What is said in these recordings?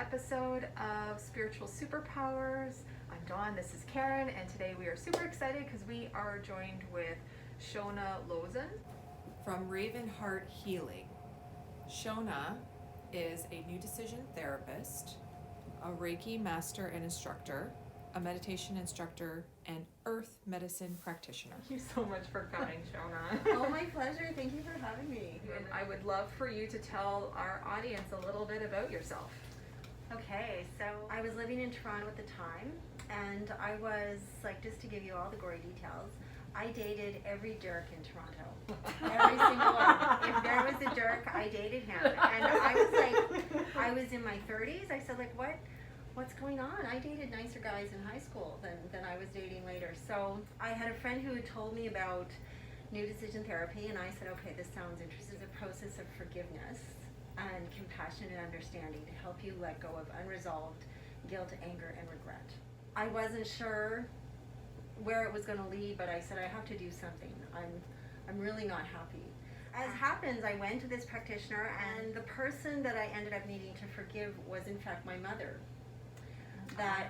episode of Spiritual Superpowers. I'm Dawn, this is Caron, and today we are super excited because we are joined with Shona Lauzon from Ravenhearthealing. Shona is a new decision therapist, a Reiki master and instructor, a meditation instructor, and earth medicine practitioner. Thank you so much for coming, Shona. Oh, my pleasure. Thank you for having me. And I would love for you to tell our audience a little bit about yourself. Okay, so I was living in Toronto at the time, and I was, like, just to give you all the gory details, I dated every jerk in Toronto. Every single one. If there was a jerk, I dated him. And I was like, I was in my 30s. I said, like, what's going on? I dated nicer guys in high school than I was dating later. So I had a friend who had told me about new decision therapy, and I said, okay, this sounds interesting. It's a process of forgiveness and compassion and understanding to help you let go of unresolved guilt, anger, and regret. I wasn't sure where it was going to lead, but I said, I have to do something. I'm really not happy. As happens, I went to this practitioner, and the person that I ended up needing to forgive was in fact my mother.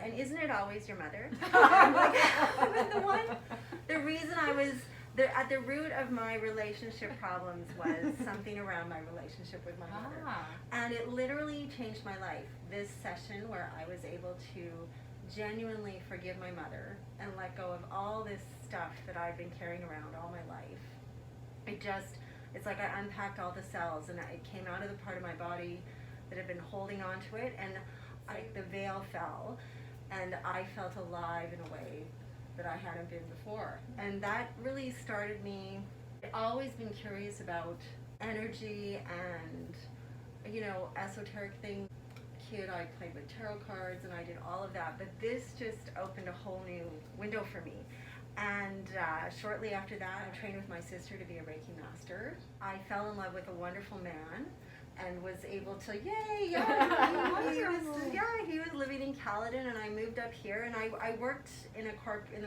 And isn't it always your mother? I'm like, the reason I was at the root of my relationship problems was something around my relationship with my mother. And it literally changed my life. This session where I was able to genuinely forgive my mother and let go of all this stuff that I've been carrying around all my life. It's like I unpacked all the cells, and it came out of the part of my body that had been holding on to it, and the veil fell, and I felt alive in a way that I hadn't been before. And that really started me. I've always been curious about energy and, esoteric things. Kid, I played with tarot cards and I did all of that, but this just opened a whole new window for me. And shortly after that, I trained with my sister to be a Reiki master. I fell in love with a wonderful man and was able to, he was living in Caledon, and I moved up here, and I worked in the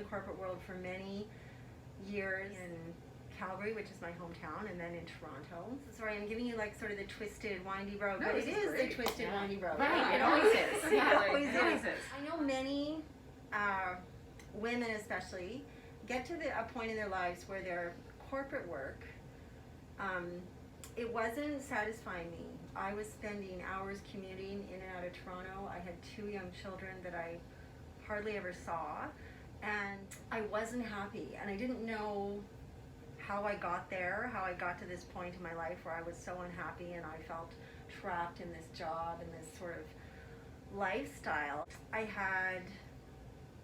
corporate world for many years in Calgary, which is my hometown, and then in Toronto. Sorry, I'm giving you like sort of the twisted, windy road, No, but it is great. the twisted, windy road. Right, it always is. It always is. is. I know many women especially get to a point in their lives where their corporate work, it wasn't satisfying me. I was spending hours commuting in and out of Toronto. I had 2 young children that I hardly ever saw, and I wasn't happy, and I didn't know how I got there, how I got to this point in my life where I was so unhappy and I felt trapped in this job and this sort of lifestyle. I had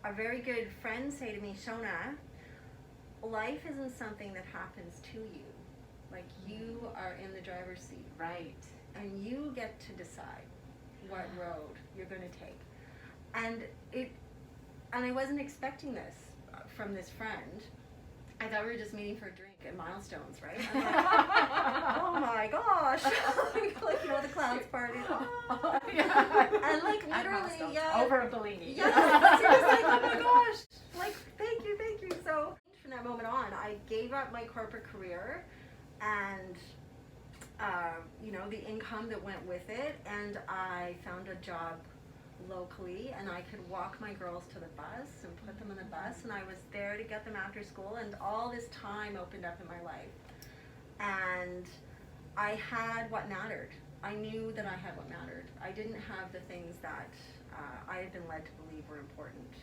a very good friend say to me, Shona, life isn't something that happens to you. Like, you are in the driver's seat. Right. And you get to decide what road you're going to take. And I wasn't expecting this from this friend. I thought we were just meeting for a drink at Milestones, right? I'm like, oh my gosh. like, the clowns party. And like literally, Over a Bellini. Yeah, seriously, oh my gosh. Like, thank you. So from that moment on, I gave up my corporate career and, the income that went with it, and I found a job locally, and I could walk my girls to the bus and put them on the bus, and I was there to get them after school, and all this time opened up in my life. And I had what mattered. I knew that I had what mattered. I didn't have the things that I had been led to believe were important,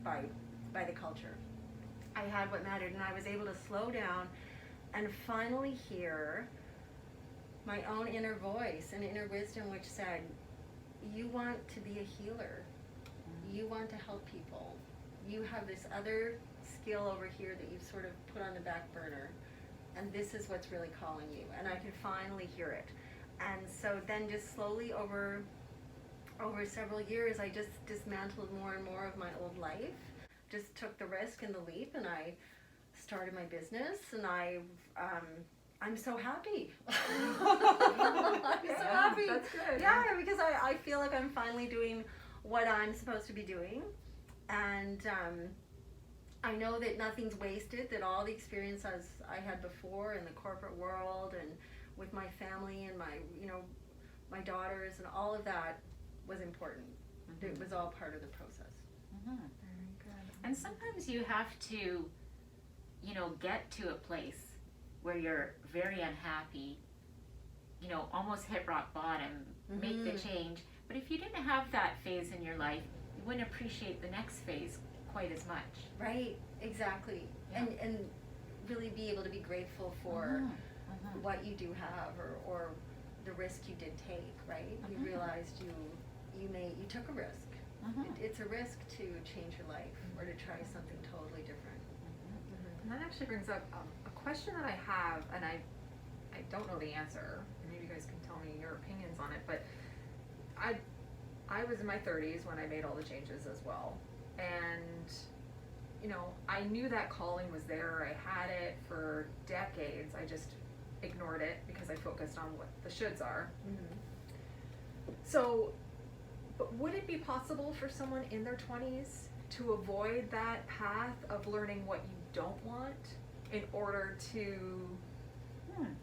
by the culture. I had what mattered, and I was able to slow down and finally hear my own inner voice and inner wisdom, which said, you want to be a healer. You want to help people. You have this other skill over here that you've sort of put on the back burner, and this is what's really calling you. And I could finally hear it. And so then just slowly over several years, I just dismantled more and more of my old life, just took the risk and the leap, and I started my business, and I'm so happy. I'm so happy. That's good. Yeah, because I feel like I'm finally doing what I'm supposed to be doing. And I know that nothing's wasted, that all the experiences I had before in the corporate world and with my family and my, my daughters, and all of that was important. It was all part of the process. Mhm. Very good. And sometimes you have to, you know, get to a place where you're very unhappy, you know, almost hit rock bottom, make the change. But if you didn't have that phase in your life, you wouldn't appreciate the next phase quite as much. Right, exactly. Yeah. And really be able to be grateful for what you do have, or the risk you did take, right? You realized you took a risk. It's a risk to change your life or to try something totally different. And that actually brings up a question that I have, and I don't know the answer, and maybe you guys can tell me your opinions on it, but I was in my 30s when I made all the changes as well, and you know, I knew that calling was there. I had it for decades. I just ignored it because I focused on what the shoulds are. So, but would it be possible for someone in their 20s to avoid that path of learning what you don't want in order to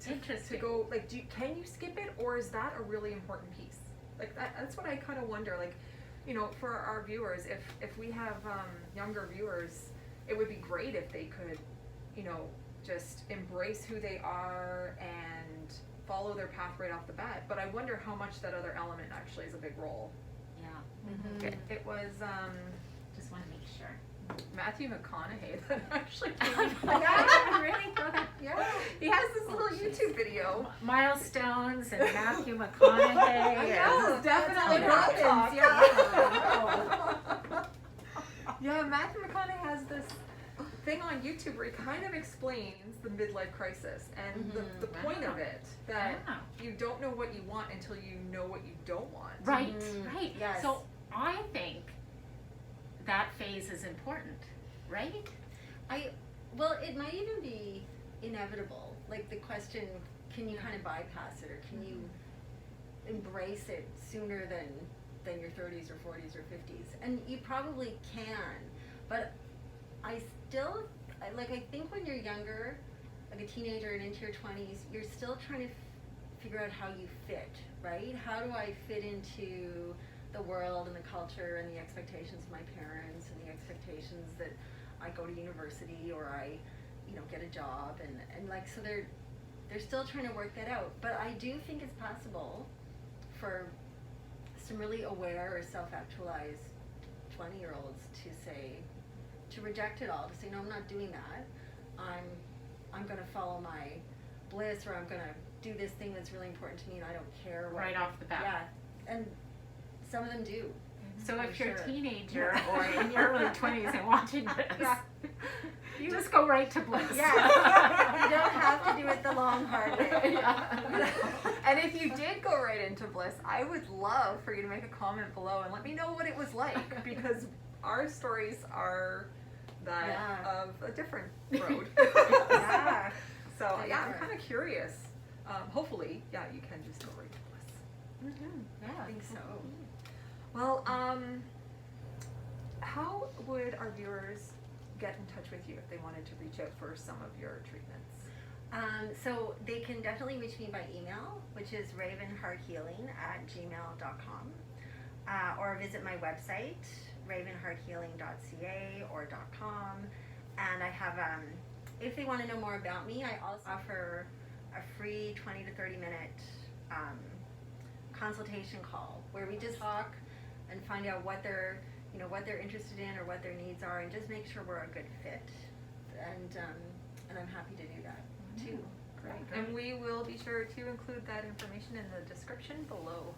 Interesting. go, like, can you skip it, or is that a really important piece? Like, that's what I kind of wonder, like, you know, for our viewers, if we have younger viewers, it would be great if they could, you know, just embrace who they are and follow their path right off the bat. But I wonder how much that other element actually is a big role. Yeah. It was Just want to make sure. Matthew McConaughey that actually came in. Yeah, really? Yeah, he has this little YouTube video. Milestones and Matthew McConaughey. I know, definitely That's how happens. it Yeah, Matthew McConaughey has this thing on YouTube where he kind of explains the midlife crisis and the point of it, that Wow. you don't know what you want until you know what you don't want. Right, right. Yes. So I think that phase is important, right? Well, it might even be inevitable. Like the question, can you kind of bypass it, or can you embrace it sooner than your 30s or 40s or 50s? And you probably can, but I think when you're younger, like a teenager and into your 20s, you're still trying to figure out how you fit, right? How do I fit into the world and the culture and the expectations of my parents and the expectations that I go to university or I, you know, get a job, and like, so they're still trying to work that out. But I do think it's possible for some really aware or self-actualized 20-year-olds to reject it all, to say, no, I'm not doing that. I'm going to follow my bliss, or I'm going to do this thing that's really important to me, and I don't care what. Right off the bat. Yeah, and some of them do. So I'm if you're a sure. teenager or in your early 20s and watching this, you just go right to bliss. Yeah, you don't have to do it the long, hard way. And if you did go right into bliss, I would love for you to make a comment below and let me know what it was like, because our stories are that of a different road. Yeah. So They yeah, I'm are. kind of curious. Hopefully, yeah, you can just go right to bliss. Yeah, I think so. Well, how would our viewers get in touch with you if they wanted to reach out for some of your treatments? So they can definitely reach me by email, which is ravenhearthealing@gmail.com, or visit my website, ravenhearthealing.ca or .com. And I have, if they want to know more about me, I also offer a free 20 to 30 minute consultation call where we just talk and find out what they're interested in or what their needs are, and just make sure we're a good fit. And I'm happy to do that too. Great. And we will be sure to include that information in the description below.